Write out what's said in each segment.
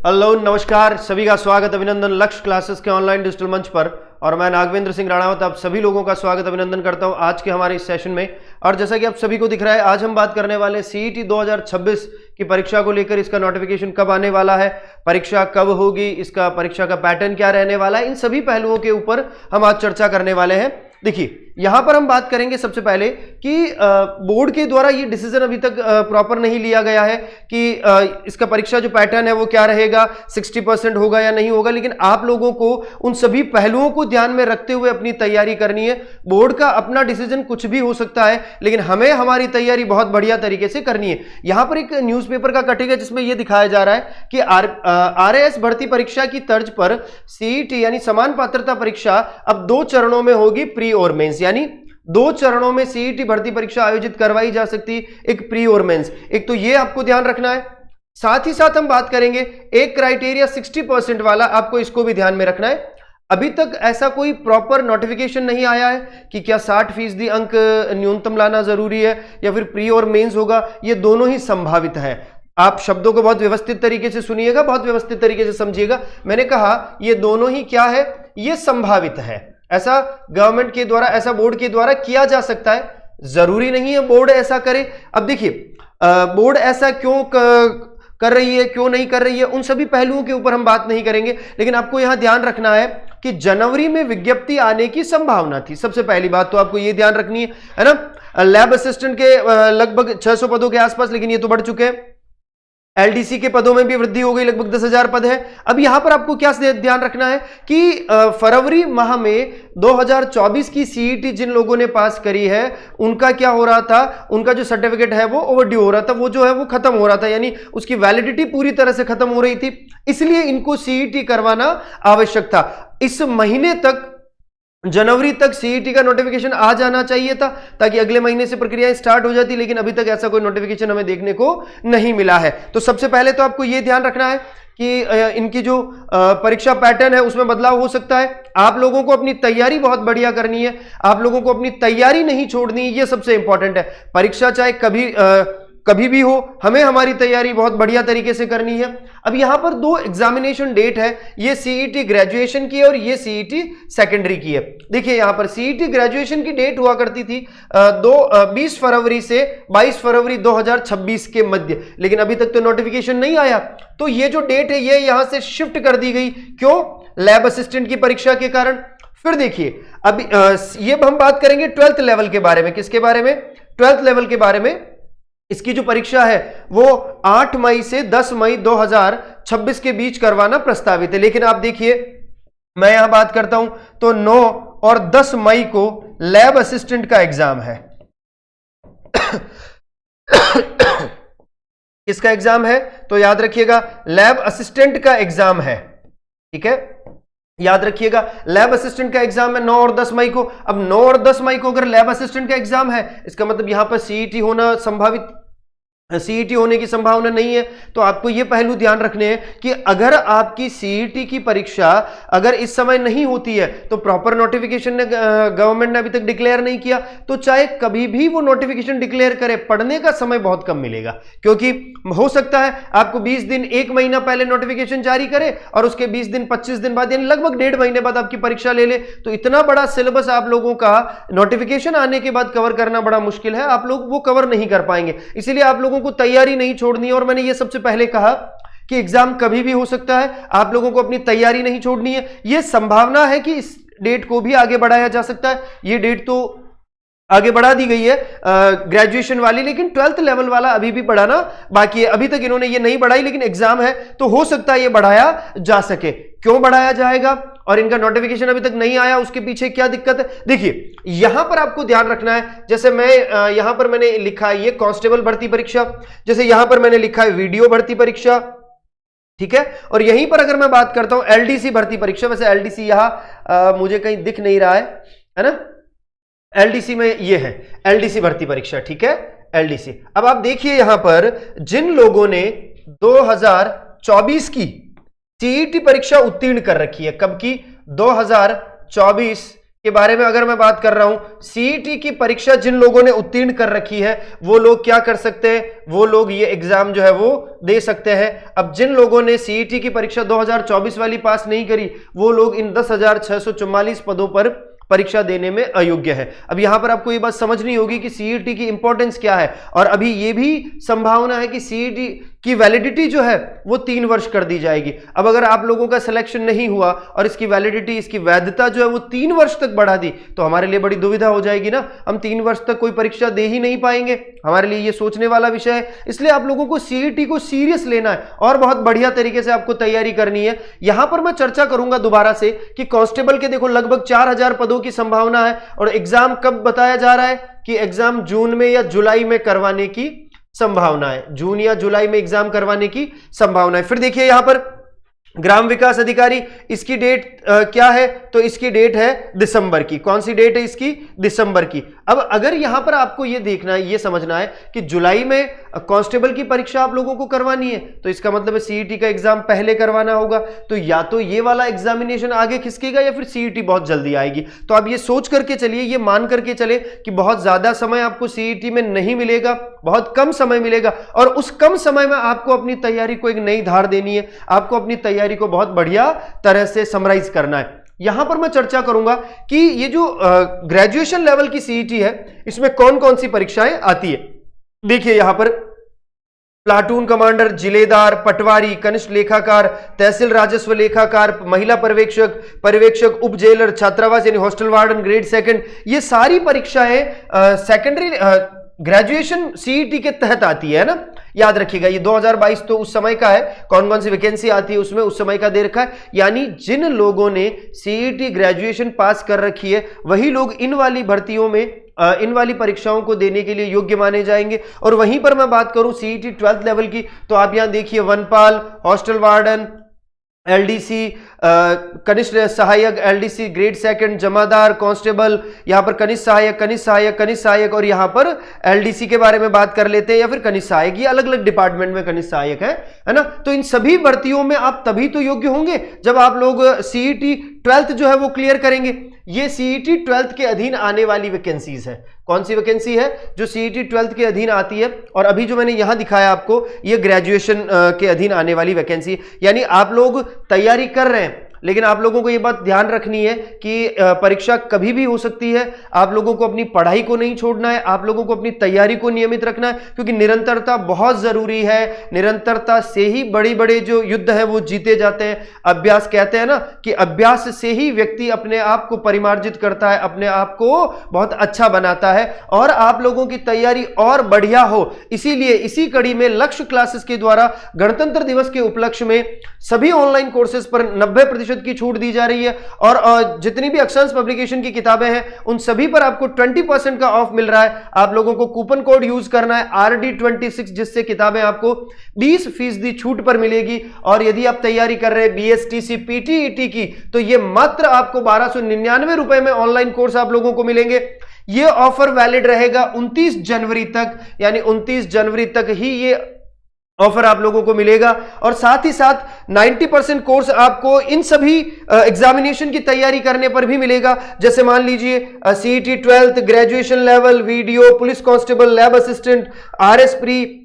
Hello नमस्कार, सभी का स्वागत अभिनंदन लक्ष्य क्लासेस के ऑनलाइन डिजिटल मंच पर। और मैं नागवेंद्र सिंह राणावत आप सभी लोगों का स्वागत अभिनंदन करता हूं आज के हमारे इस सेशन में। और जैसा कि आप सभी को दिख रहा है, आज हम बात करने वाले सीईटी 2026 की परीक्षा को लेकर। इसका नोटिफिकेशन कब आने वाला है, परीक्षा कब होगी, इसका परीक्षा का पैटर्न क्या रहने वाला है, इन सभी पहलुओं के ऊपर हम आज चर्चा करने वाले हैं। देखिए, यहां पर हम बात करेंगे सबसे पहले कि बोर्ड के द्वारा ये डिसीजन अभी तक प्रॉपर नहीं लिया गया है कि इसका परीक्षा जो पैटर्न है वो क्या रहेगा, 60% होगा या नहीं होगा। लेकिन आप लोगों को उन सभी पहलुओं को ध्यान में रखते हुए अपनी तैयारी करनी है। बोर्ड का अपना डिसीजन कुछ भी हो सकता है, लेकिन हमें हमारी तैयारी बहुत बढ़िया तरीके से करनी है। यहां पर एक न्यूज़पेपर का कटिंग है जिसमें यह दिखाया जा रहा है कि आरएएस भर्ती परीक्षा की तर्ज पर सीईटी यानी समान पात्रता परीक्षा अब 2 चरणों में होगी, प्री और मेंस। यानी 2 चरणों में सीईटी भर्ती परीक्षा आयोजित करवाई जा सकती है, एक प्री और मेंस। एक तो ये आपको ध्यान रखना है, साथ ही साथ हम बात करेंगे एक क्राइटेरिया 60% वाला, आपको इसको भी ध्यान में रखना है। अभी तक ऐसा कोई प्रॉपर नोटिफिकेशन नहीं आया है कि क्या 60% अंक न्यूनतम लाना जरूरी है या फिर प्री और मेंस होगा। ये दोनों ही संभावित है। आप शब्दों को बहुत व्यवस्थित तरीके से सुनिएगा, बहुत व्यवस्थित तरीके से समझिएगा। मैंने कहा ये दोनों ही क्या है, ये संभावित है। ऐसा गवर्नमेंट के द्वारा, ऐसा बोर्ड के द्वारा किया जा सकता है, जरूरी नहीं है बोर्ड ऐसा करे। अब देखिए, बोर्ड ऐसा क्यों कर रही है, क्यों नहीं कर रही है, उन सभी पहलुओं के ऊपर हम बात नहीं करेंगे। लेकिन आपको यहां ध्यान रखना है कि जनवरी में विज्ञप्ति आने की संभावना थी। सबसे पहली बात तो आपको यह ध्यान रखनी है ना। लैब असिस्टेंट के लगभग 600 पदों के आसपास, लेकिन ये तो बढ़ चुके हैं। एलडीसी के पदों में भी वृद्धि हो गई, लगभग 10,000 पद है। अब यहां पर आपको क्या ध्यान रखना है कि फरवरी माह में 2024 की सीईटी जिन लोगों ने पास करी है, उनका क्या हो रहा था, उनका जो सर्टिफिकेट है वो ओवरड्यू हो रहा था, वो जो है वो खत्म हो रहा था, यानी उसकी वैलिडिटी पूरी तरह से खत्म हो रही थी। इसलिए इनको सीईटी करवाना आवश्यक था। इस महीने तक, जनवरी तक सीईटी का नोटिफिकेशन आ जाना चाहिए था ताकि अगले महीने से प्रक्रिया स्टार्ट हो जाती, लेकिन अभी तक ऐसा कोई नोटिफिकेशन हमें देखने को नहीं मिला है। तो सबसे पहले तो आपको यह ध्यान रखना है कि इनकी जो परीक्षा पैटर्न है उसमें बदलाव हो सकता है। आप लोगों को अपनी तैयारी बहुत बढ़िया करनी है, आप लोगों को अपनी तैयारी नहीं छोड़नी है, यह सबसे इंपॉर्टेंट है। परीक्षा चाहे कभी भी हो, हमें हमारी तैयारी बहुत बढ़िया तरीके से करनी है। अब यहां पर 2 एग्जामिनेशन डेट है, ये सीईटी ग्रेजुएशन की है और ये सीईटी सेकेंडरी की है। देखिए यहां पर सीईटी ग्रेजुएशन की डेट हुआ करती थी 20 फरवरी से 22 फरवरी 2026 के मध्य, लेकिन अभी तक तो नोटिफिकेशन नहीं आया। तो ये जो डेट है ये यहां से शिफ्ट कर दी गई। क्यों? लैब असिस्टेंट की परीक्षा के कारण। फिर देखिए, अभी ये हम बात करेंगे 12th लेवल के बारे में। किसके बारे में? 12th लेवल के बारे में। इसकी जो परीक्षा है वो 8 मई से 10 मई 2026 के बीच करवाना प्रस्तावित है। लेकिन आप देखिए, मैं यहां बात करता हूं तो 9 और 10 मई को लैब असिस्टेंट का एग्जाम है। किसका एग्जाम है? तो याद रखिएगा, लैब असिस्टेंट का एग्जाम है। ठीक है, याद रखिएगा, लैब असिस्टेंट का एग्जाम है 9 और 10 मई को। अब 9 और 10 मई को अगर लैब असिस्टेंट का एग्जाम है, इसका मतलब यहां पर सीईटी होना संभावित, सीईटी होने की संभावना नहीं है। तो आपको यह पहलू ध्यान रखने हैं कि अगर आपकी सीईटी की परीक्षा अगर इस समय नहीं होती है तो प्रॉपर नोटिफिकेशन ने गवर्नमेंट ने अभी तक डिक्लेयर नहीं किया, तो चाहे कभी भी वो नोटिफिकेशन डिक्लेयर करे, पढ़ने का समय बहुत कम मिलेगा। क्योंकि हो सकता है आपको 20 दिन, 1 महीना पहले नोटिफिकेशन जारी करे और उसके 20 दिन, 25 दिन बाद, यानी लगभग 1.5 महीने बाद आपकी परीक्षा ले ले। तो इतना बड़ा सिलेबस आप लोगों का नोटिफिकेशन आने के बाद कवर करना बड़ा मुश्किल है, आप लोग वो कवर नहीं कर पाएंगे। इसलिए आप लोगों को तैयारी नहीं छोड़नी है। और मैंने ये सबसे पहले कहा कि एग्जाम कभी भी हो सकता है, आप लोगों को अपनी तैयारी नहीं छोड़नी है। यह संभावना है कि इस डेट को भी आगे बढ़ाया जा सकता है। यह डेट तो आगे बढ़ा दी गई है ग्रेजुएशन वाली, लेकिन 12th लेवल वाला अभी भी बढ़ाना बाकी है। अभी तक इन्होंने ये नहीं बढ़ाई, लेकिन एग्जाम है तो हो सकता है ये बढ़ाया जा सके। क्यों बढ़ाया जाएगा और इनका नोटिफिकेशन अभी तक नहीं आया, उसके पीछे क्या दिक्कत है? देखिए, यहां पर आपको ध्यान रखना है, जैसे मैं यहां पर मैंने लिखा है ये कांस्टेबल भर्ती परीक्षा, जैसे यहां पर मैंने लिखा है वीडियो भर्ती परीक्षा। ठीक है, और यहीं पर अगर मैं बात करता हूं एलडीसी भर्ती परीक्षा, वैसे एलडीसी यहां मुझे कहीं दिख नहीं रहा है ना। एलडीसी में ये है एलडीसी भर्ती परीक्षा। ठीक है, एलडीसी। अब आप देखिए यहां पर जिन लोगों ने 2024 की सीईटी परीक्षा उत्तीर्ण कर रखी है, कब की? 2024 के बारे में अगर मैं बात कर रहा हूं, सीईटी की परीक्षा जिन लोगों ने उत्तीर्ण कर रखी है वो लोग क्या कर सकते हैं, वो लोग ये एग्जाम जो है वो दे सकते हैं। अब जिन लोगों ने सीईटी की परीक्षा 2024 वाली पास नहीं करी, वो लोग इन 10,644 पदों पर परीक्षा देने में अयोग्य है। अब यहां पर आपको ये बात समझनी होगी कि सीईटी की इंपॉर्टेंस क्या है, और अभी ये भी संभावना है कि सीईटी की वैलिडिटी जो है वो 3 वर्ष कर दी जाएगी। अब अगर आप लोगों का सिलेक्शन नहीं हुआ और इसकी वैलिडिटी, इसकी वैधता जो है वो 3 वर्ष तक बढ़ा दी, तो हमारे लिए बड़ी दुविधा हो जाएगी ना। हम 3 वर्ष तक कोई परीक्षा दे ही नहीं पाएंगे। हमारे लिए ये सोचने वाला विषय है। इसलिए आप लोगों को सीईटी को सीरियस लेना है और बहुत बढ़िया तरीके से आपको तैयारी करनी है। यहां पर मैं चर्चा करूंगा दोबारा से कि कांस्टेबल के देखो लगभग 4,000 पदों की संभावना है, और एग्जाम कब बताया जा रहा है कि एग्जाम जून में या जुलाई में करवाने की संभावना है। जून या जुलाई में एग्जाम करवाने की संभावना है। फिर देखिए यहां पर ग्राम विकास अधिकारी, इसकी डेट क्या है, तो इसकी डेट है दिसंबर की। कौन सी डेट है इसकी, दिसंबर की। अब अगर यहां पर आपको यह देखना है, यह समझना है कि जुलाई में कांस्टेबल की परीक्षा आप लोगों को करवानी है, तो इसका मतलब है सीईटी का एग्जाम पहले करवाना होगा। तो या तो ये वाला एग्जामिनेशन आगे खिसकेगा या फिर सीईटी बहुत जल्दी आएगी। तो आप ये सोच करके चलिए, ये मान करके चले कि बहुत ज्यादा समय आपको सीईटी में नहीं मिलेगा, बहुत कम समय मिलेगा, और उस कम समय में आपको अपनी तैयारी को एक नई धार देनी है। आपको अपनी तैयारी को बहुत बढ़िया तरह से समराइज करना है। यहां पर मैं चर्चा करूंगा कि ये जो ग्रेजुएशन लेवल की सीईटी है, इसमें कौन कौन सी परीक्षाएं आती है। देखिए यहां पर प्लाटून कमांडर, जिलेदार, पटवारी, कनिष्ठ लेखाकार, तहसील राजस्व लेखाकार, महिला पर्यवेक्षक, पर्यवेक्षक, उप जेलर, छात्रावास यानी हॉस्टल वार्डन ग्रेड 2, ये सारी परीक्षाएं सेकेंडरी ग्रेजुएशन सीईटी के तहत आती है ना। याद रखिएगा ये 2022 तो उस समय का है, कौन कौन सी वैकेंसी आती है उसमें उस समय का दे रखा है। यानी जिन लोगों ने सीईटी ग्रेजुएशन पास कर रखी है वही लोग इन वाली भर्तियों में, इन वाली परीक्षाओं को देने के लिए योग्य माने जाएंगे। और वहीं पर मैं बात करूं सीईटी 12th लेवल की, तो आप यहां देखिए वनपाल, हॉस्टल वार्डन, एलडीसी, कनिष्ठ सहायक, एलडीसी ग्रेड 2, जमादार, कांस्टेबल, यहां पर कनिष्ठ सहायक, कनिष्ठ सहायक, कनिष्ठ सहायक, और यहां पर एलडीसी के बारे में बात कर लेते हैं, या फिर कनिष्ठ सहायक। ये अलग अलग डिपार्टमेंट में कनिष्ठ सहायक है ना। तो इन सभी भर्तियों में आप तभी तो योग्य होंगे जब आप लोग सीईटी 12th जो है वो क्लियर करेंगे। ये सीईटी 12th के अधीन आने वाली वैकेंसीज है। कौन सी वैकेंसी है जो सीईटी 12th के अधीन आती है, और अभी जो मैंने यहां दिखाया आपको ये ग्रेजुएशन के अधीन आने वाली वैकेंसी। यानी आप लोग तैयारी कर रहे हैं, लेकिन आप लोगों को यह बात ध्यान रखनी है कि परीक्षा कभी भी हो सकती है। आप लोगों को अपनी पढ़ाई को नहीं छोड़ना है, आप लोगों को अपनी तैयारी को नियमित रखना है, क्योंकि निरंतरता बहुत जरूरी है। निरंतरता से ही बड़े बड़े जो युद्ध है वो जीते जाते हैं। अभ्यास कहते हैं ना कि अभ्यास से ही व्यक्ति अपने आप को परिमार्जित करता है, अपने आप को बहुत अच्छा बनाता है। और आप लोगों की तैयारी और बढ़िया हो, इसीलिए इसी कड़ी में लक्ष्य क्लासेस के द्वारा गणतंत्र दिवस के उपलक्ष्य में सभी ऑनलाइन कोर्सेज पर 90% की छूट दी जा रही है। और जितनी भी अक्षांश पब्लिकेशन की किताबें हैं उन सभी पर आपको 20% का ऑफ मिल रहा है। आप लोगों को कूपन कोड यूज करना है RD26, जिससे किताबें आपको 20% छूट पर मिलेगी। और यदि आप तैयारी कर रहे हैं BSTC PTET की, तो यह मात्र आपको 1299 रुपए में ऑनलाइन कोर्स आप लोगों को मिलेंगे। यह ऑफर वैलिड रहेगा 29 जनवरी तक, यानी 29 जनवरी तक ही ये ऑफर आप लोगों को मिलेगा। और साथ ही साथ 90% कोर्स आपको इन सभी एग्जामिनेशन की तैयारी करने पर भी मिलेगा। जैसे मान लीजिए CET 12th, graduation level, video, police constable, lab assistant, RS pre,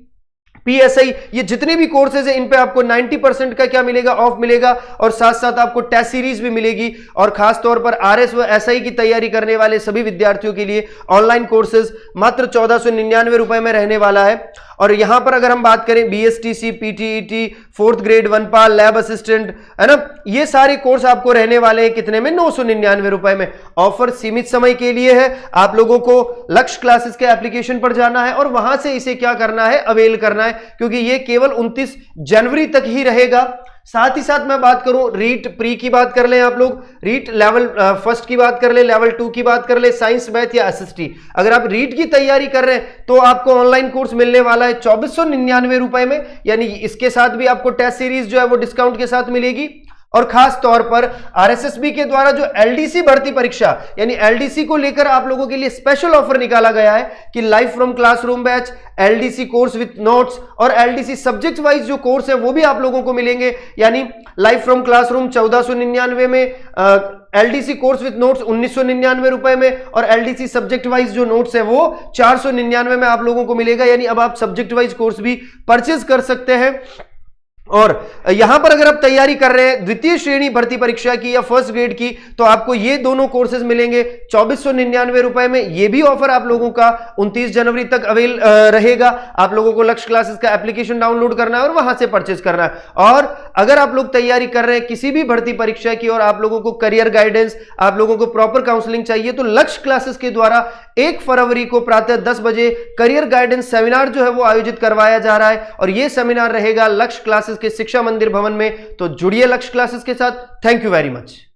PSI, ये जितने भी कोर्सेज हैं इन पे आपको 90% का क्या मिलेगा, ऑफ मिलेगा। और साथ साथ आपको टेस्ट सीरीज भी मिलेगी। और खास तौर पर RS व SI की तैयारी करने वाले सभी विद्यार्थियों के लिए ऑनलाइन कोर्सेज मात्र 1499 रुपए में रहने वाला है। और यहां पर अगर हम बात करें BSTC PTET, 4th ग्रेड, वनपाल, लैब असिस्टेंट, है ना, ये सारे कोर्स आपको रहने वाले हैं कितने में, 999 रुपए में। ऑफर सीमित समय के लिए है। आप लोगों को लक्ष्य क्लासेस के एप्लीकेशन पर जाना है और वहां से इसे क्या करना है, अवेल करना है, क्योंकि ये केवल 29 जनवरी तक ही रहेगा। साथ ही साथ मैं बात करूं रीट प्री की बात कर लें, आप लोग रीट लेवल 1 की बात कर ले, लेवल 2 की बात कर ले, साइंस, मैथ या SST। अगर आप रीट की तैयारी कर रहे हैं तो आपको ऑनलाइन कोर्स मिलने वाला है 2499 रुपए में। यानी इसके साथ भी आपको टेस्ट सीरीज जो है वो डिस्काउंट के साथ मिलेगी। और खास तौर पर आरएसएसबी के द्वारा जो एलडीसी भर्ती परीक्षा यानी एलडीसी को लेकर आप लोगों के लिए स्पेशल ऑफर निकाला गया है कि live from classroom batch, LDC course with notes और एलडीसी सब्जेक्ट वाइज जो कोर्स है वो भी आप लोगों को मिलेंगे। यानी लाइव फ्रॉम क्लासरूम 1499 में, एलडीसी कोर्स विद नोट्स 1999 रुपए में और एलडीसी सब्जेक्ट वाइज जो नोट्स है वो 499 में आप लोगों को मिलेगा। यानी अब आप सब्जेक्ट वाइज कोर्स भी परचेज कर सकते हैं। और यहां पर अगर आप तैयारी कर रहे हैं द्वितीय श्रेणी भर्ती परीक्षा की या फर्स्ट ग्रेड की, तो आपको ये दोनों कोर्सेज मिलेंगे 2499 रुपए में। ये भी ऑफर आप लोगों का 29 जनवरी तक अवेल रहेगा। आप लोगों को लक्ष्य क्लासेस का एप्लीकेशन डाउनलोड करना है और वहां से परचेज करना है। और अगर आप लोग तैयारी कर रहे हैं किसी भी भर्ती परीक्षा की और आप लोगों को करियर गाइडेंस, आप लोगों को प्रॉपर काउंसलिंग चाहिए, तो लक्ष्य क्लासेस के द्वारा 1 फरवरी को प्रातः 10 बजे करियर गाइडेंस सेमिनार जो है वो आयोजित करवाया जा रहा है। और यह सेमिनार रहेगा लक्ष्य क्लासेस के शिक्षा मंदिर भवन में। तो जुड़िए लक्ष्य क्लासेस के साथ। Thank you very much.